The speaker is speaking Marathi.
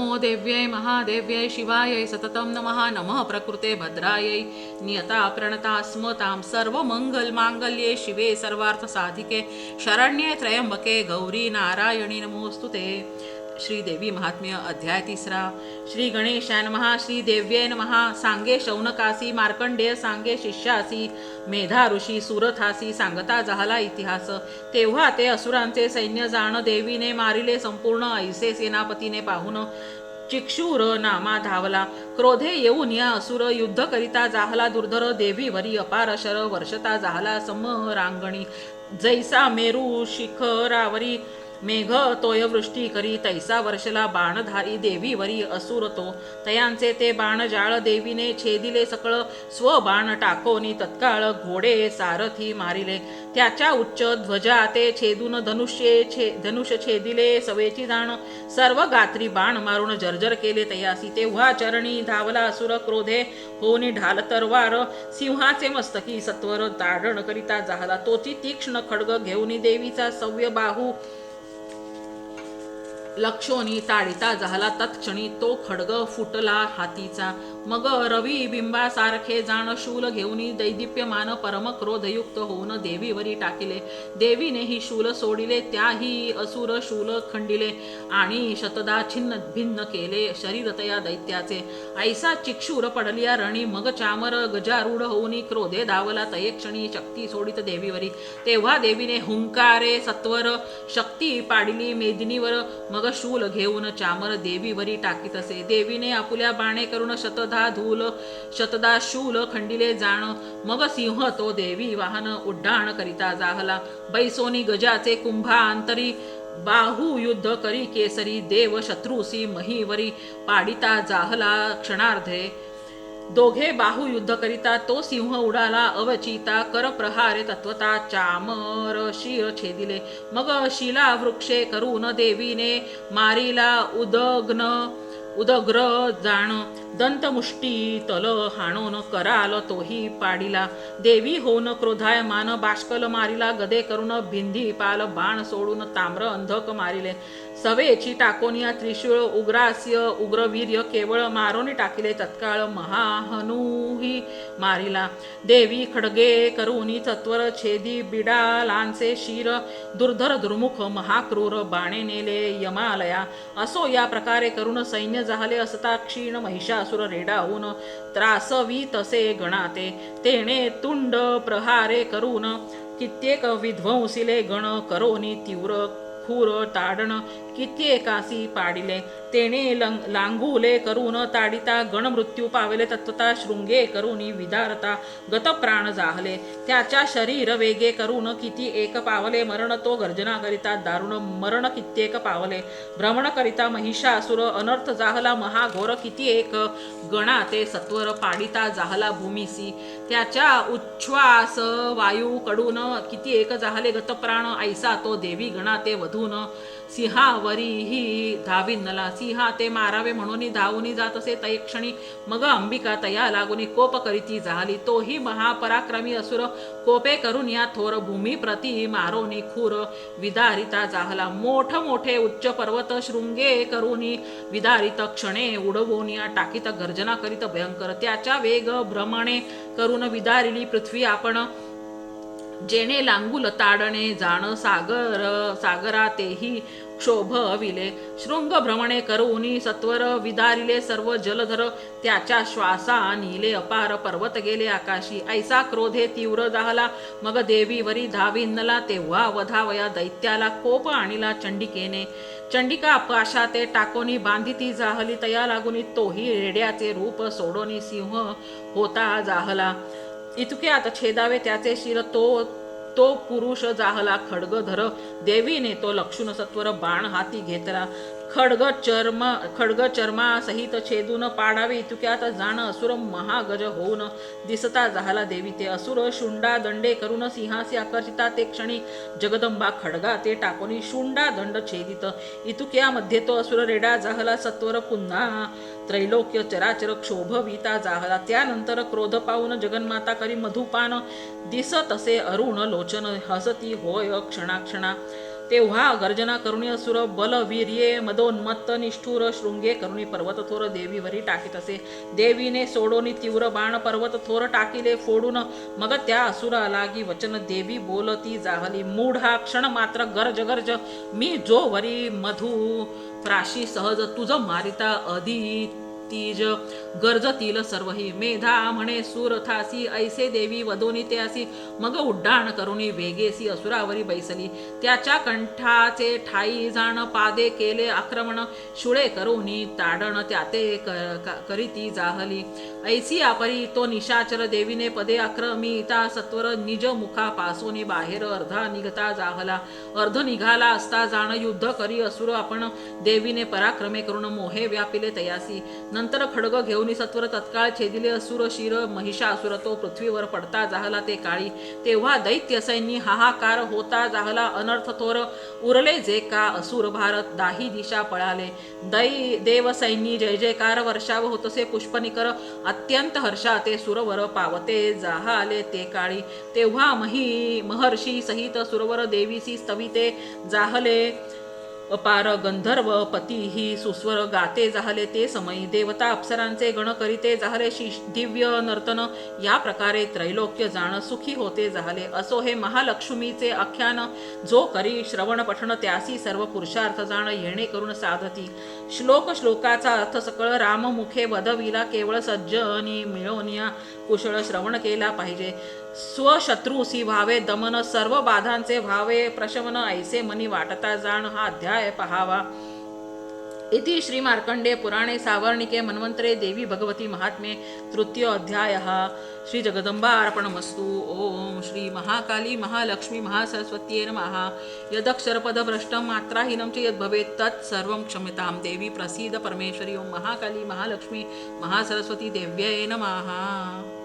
नमो देव्यै महादेव्यै शिवायै सततं नमः नमः प्रकृते भद्रायै नियता प्रणता स्मतां सर्वमङ्गलमाङ्गल्ये शिवे सर्वार्थसाधिके शरण्ये त्र्यंबके गौरी नारायणी नमोस्तुते. श्रीदेवी महात्म्य अध्याय 3. श्री गणेशाय नमः. श्री देव्ये नमः. सांगे शौनकासी मार्कंडेय सांगे शिष्यासी मेधा ऋषी सुरथासी सांगता झाला इतिहास. तेव्हा ते असुरांचे सैन्य जाण देवीने मारिले संपूर्ण ऐसे सेनापतीने पाहून चिक्षुर नामा धावला. क्रोधे येऊन या असुर युद्ध करिता जाहला दुर्धर देवीवरी अपार शर वर्षता जाहला समरांगणी. जैसा मेरू शिखरावरी मेघ तोय वृष्टी करी तैसा वर्षला बाणधारी देवीवरी असुर तो. तयांचे ते बाण जाळ देवीने छेदिले सकळ स्वबाण टाकोनी तत्काळ घोडे सारथी मारिले. त्याच्या उच्च ध्वजा ते छेदून धनुष्य छेदिले सवेची जाण सर्व गात्री बाण मारून जर्जर केले तयासी. तेव्हा चरणी धावला असुर क्रोधे होऊन ढाल तरवार सिंहाचे मस्तकी सत्वर ताडण करिता जाहला. तोची तीक्ष्ण खड्ग घेऊन देवीचा सव्य बाहू लक्षोनी ताडिता झाला. तत्क्षणी तो खड्ग फुटला हातीचा. मग रवी बिंबासारखे जाण शूल घेऊनी दैदिप्यमान परम क्रोधयुक्त होऊन देवीवरी टाकिले. देवीने ही शूल सोडिले त्याही असुर शूल खंडिले आणि शतदा छिन्न भिन्न केले शरीरतया दैत्याचे. ऐसा चिक्षुर पडलिया रणी मग चामर गजारूढ होऊनी क्रोधे धावला तयेक्षणी शक्ती सोडित देवीवरी. तेव्हा देवीने हुंकारे सत्वर शक्ती पाडिली मेदिनीवर मग शूल घेऊन चामर देवीवरी टाकीत असे. देवीने आपुल्या बाणे करून शतदा शूल खंडिले जाण मग सिंह तो देवी वाहन उड्डाण करिता जाहला. बैसोनी गजाचे कुंभा अंतरी बाहू युद्ध करी केसरी देव शत्रुसी महीवरी पाडिता जाहला क्षणार्धे. दोघे बाहू युद्ध करिता तो सिंह उडाला अवचिता कर प्रहारे तत्वता चामर शिर छेदिले. मग शिला वृक्षे करून देवीने मारिला उदग्र जाण दंतमुष्टी तल हाणून कराल तोही पाडिला. देवी होऊन क्रोधायमान बाष्कल मारिला गदे करून भिंधी पाल बाण सोडून ताम्र अंधक मारिले. सवेची टाकोनिया त्रिशूळ उग्रास्य उग्रवीर्य केवळ मारोनी टाकिले तत्काळ महाहनुही मारिला. देवी खडगे करुनी तत्वर छेदी बिडालांचे शिर दुर्धर दुर्मुख महाक्रूर बाणे नेले यमालया. असो या प्रकारे करून सैन्य जाहले असता क्षीण महिषासुर रेडाहून त्रासवी तसे गणाते. तेणे तुंड प्रहारे करून कित्येक विध्वंसिले गण करोनी तीव्र खूर ताडण कित्येकासी पाडिले. तेने लांगुले करून ताडिता गण मृत्यू पावले तत्वता शृंगे करुनी विदारता गत प्राण जाहले. त्याच्या शरीर वेगे करून किती एक पावले मरण तो गर्जना करिता दारुण मरण कित्येक पावले. भ्रमण करिता महिषासुर अनर्थ जाहला महाघोर किती एक गणा ते सत्वर पाडिता जाहला भूमीसी. त्याच्या उच्छ्वास वायू कडून किती एक जाहले गत प्राण ऐसा तो देवी गणा ते वधून सिंहावरीही धाविनला. सिंहा ते मारावे म्हणून धावून जात असे तयक्षणी मग अंबिका तया लागून कोप करीती जाहली. तोही महापराक्रमी असुर कोपे करून या थोर भूमी प्रती मारोनी खूर विदारिता जाहला. मोठ मोठे उच्च पर्वत शृंगे करूनी विदारित क्षणे उडवून या टाकीत गर्जना करीत भयंकर. त्याच्या वेग भ्रमणे करून विदारिली पृथ्वी आपण जेणे लांगुल ताडणे जाण सागरा तेही क्षोभविले. शृंग भ्रमणे करूनी सत्वर विदारिले सर्व जलधर. त्याच्या श्वासा नीले अपार पर्वत गेले आकाशी. ऐसा क्रोधे तीव्र जाहला मग देवीवरी धाविनला. तेव्हा वधावया दैत्याला कोप आणिला चंडिकेने. चंडिका पाशा ते टाकोनी बांधिती जाहली तया लागून तोही रेड्याचे रूप सोडोनी सिंह होता जाहला. इतक्यात छेदावे त्याचे शिर तो पुरुष जाहला खड्गधर. देवीने तो लक्षून सत्वर बाण हाती घेतला. खड्ग चर्मा सहित छेदून पाडावे इतक्यात जाण असुर महागज होऊन दिसता जाहला देवी. ते असुर शुंडा दंडे करून सिंहासी आकर्षिता ते क्षणी जगदंबा खड्गा ते टाकोनी शुंडा दंड छेदित. इतक्यामध्ये तो असुर रेडा जाहला सत्वर पुन्हा त्रैलोक्य चराचर क्षोभविता जाहला. त्यानंतर क्रोध पाहून जगन्माता करी मधुपान दिसत असे अरुण लोचन हसती होय क्षणाक्षणा. तेव्हा गर्जना करुणी असुर बल वीर्ये मदोन्मत्त निष्ठुर शृंगे करुणी पर्वत थोर देवीवरी टाकीत असे. देवीने सोडोनी तीव्र बाण पर्वत थोर टाकिले फोडून. मग त्या असुरा लागी वचन देवी बोलती जाहली. मूढ हा क्षण मात्र गर्ज गर्ज मी जो वरी मधु प्राशी सहज तुझ मारिता अधी तीज गर्जतील सर्वही. मेधा म्हणे सूर थासी ऐसे देवी वदोनी ते असी. मग उड्डाण करुणी वेगेसी असुरावरी बैसली. त्याच्या कंठाचे ठाई जाण पादे केले आक्रमण. शुळे करुणी ताडण त्याते करीती जाहली. ऐसी आपरी तो निशाचर देवीने पदे आक्रमिता सत्वर निज मुखा पासोनी बाहेर अर्धा निघता जाहला. अर्ध निघाला असता जाण युद्ध करी असुर आपण. देवीने पराक्रमे करून मोहे व्यापिले तयासी. नंतर खड्ग घेऊन सत्वर तत्काळ छेदिले असुर शिर. महिषासुर तो पृथ्वीवर पडता जाहला ते काळी. तेव्हा दैत्य सैन्य हाहाकार होता जाहला अनर्थ थोर. उरले जे का असुर भारत दाही दिशा पळाले. देव सैन्य जय जयकार वर्षाव होतसे पुष्पनिकर. अत्यंत हर्षा ते सुरवर पावते जाहाले ते काळी. तेव्हा महर्षी सहित सुरवर देवीसी स्तविते जाहले. अपार गंधर्व पतीही सुस्वर गाते जाहले ते समयी. देवता अप्सरांचे गण करीते जाहले दिव्य नर्तन. या प्रकारे त्रैलोक्य जाण सुखी होते जाहले. असो हे महालक्ष्मीचे आख्यान जो करी श्रवण पठण त्यासी सर्व पुरुषार्थ जाण येणे करून साधती. श्लोकाचा अर्थ सकळ राममुखे वदविला. केवळ सज्जनी मिळवनिया कुशळ श्रवण केला पाहिजे. स्वशत्रूसी व्हावे दमन सर्व बाधांचे व्हावे प्रशमन. ऐसे मनी वाटता जाण हा अध्याय पहावा. इति श्री मार्कंडे पुराणे सावर्णिके मन्वंतरे देवी भगवती महात्म्ये तृतीय अध्याय. श्री जगदंबा अर्पणमस्तु. ओम श्री महाकाली महालक्ष्मी महासरस्वत्यै नमः. यदक्षरपदभ्रष्टं मात्राहीनं च यद्भवेत् तत् सर्वं क्षम्यतां देवी प्रसीद परमेश्वरी. ओम महाकाली महालक्ष्मी महासरस्वती देव्यै नमः.